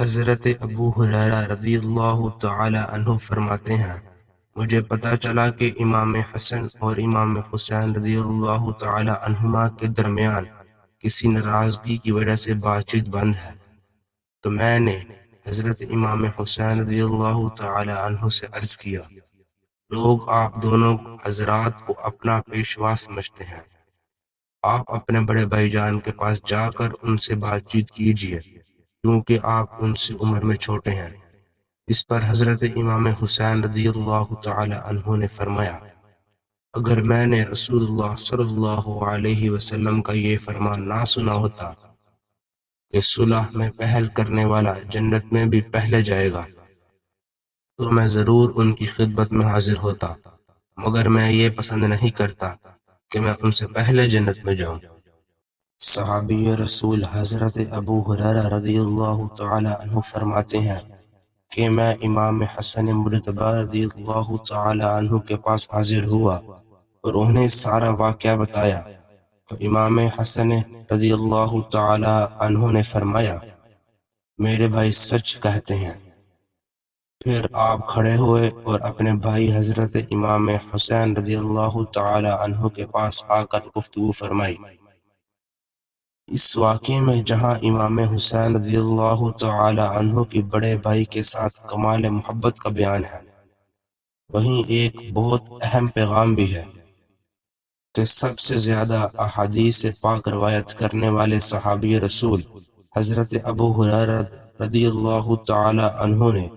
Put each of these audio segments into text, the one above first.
حضرت ابو ہریرہ رضی اللہ تعالی عنہ فرماتے ہیں، مجھے پتہ چلا کہ امام حسن اور امام حسین رضی اللہ تعالی عنہما کے درمیان کسی ناراضگی کی وجہ سے بات چیت بند ہے، تو میں نے حضرت امام حسین رضی اللہ تعالی عنہ سے عرض کیا، لوگ آپ دونوں حضرات کو اپنا پیشوا سمجھتے ہیں، آپ اپنے بڑے بھائی جان کے پاس جا کر ان سے بات چیت کیجیے کیونکہ آپ ان سے عمر میں چھوٹے ہیں۔ اس پر حضرت امام حسین رضی اللہ تعالی عنہ نے فرمایا، اگر میں نے رسول اللہ صلی اللہ علیہ وسلم کا یہ فرمان نہ سنا ہوتا کہ صلح میں پہل کرنے والا جنت میں بھی پہلے جائے گا، تو میں ضرور ان کی خدمت میں حاضر ہوتا، مگر میں یہ پسند نہیں کرتا کہ میں ان سے پہلے جنت میں جاؤں۔ صحابی رسول حضرت ابو ہریرہ رضی اللہ تعالی عنہ فرماتے ہیں کہ میں امام حسن مرتضی رضی اللہ تعالی عنہ کے پاس حاضر ہوا اور انہیں سارا واقعہ بتایا، تو امام حسن رضی اللہ تعالی عنہ نے فرمایا، میرے بھائی سچ کہتے ہیں۔ پھر آپ کھڑے ہوئے اور اپنے بھائی حضرت امام حسین رضی اللہ تعالی عنہ کے پاس آ کر گفتگو فرمائی۔ اس واقعے میں جہاں امام حسین رضی اللہ تعالی عنہ کی بڑے بھائی کے ساتھ کمال محبت کا بیان ہے، وہیں ایک بہت اہم پیغام بھی ہے کہ سب سے زیادہ احادیث پاک روایت کرنے والے صحابی رسول حضرت ابو ہریرہ رضی اللہ تعالی عنہ نے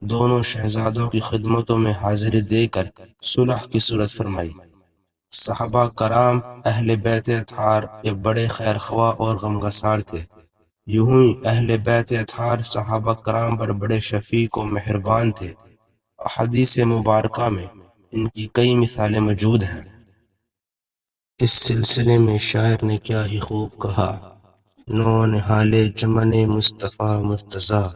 دونوں شہزادوں کی خدمتوں میں حاضری دے کر صلح کی صورت فرمائی۔ صحابہ کرام اہل بیت اطہار کے بڑے خیر خواہ اور غمگسار تھے، یوں ہی اہل بیت اطہار صحابہ کرام پر بڑے شفیق و مہربان تھے۔ احادیث مبارکہ میں ان کی کئی مثالیں موجود ہیں۔ اس سلسلے میں شاعر نے کیا ہی خوب کہا، نو نہال چمن مصطفیٰ مرتضیٰ،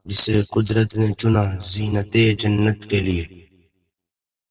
جسے قدرت نے چنا زینت جنت کے لیے۔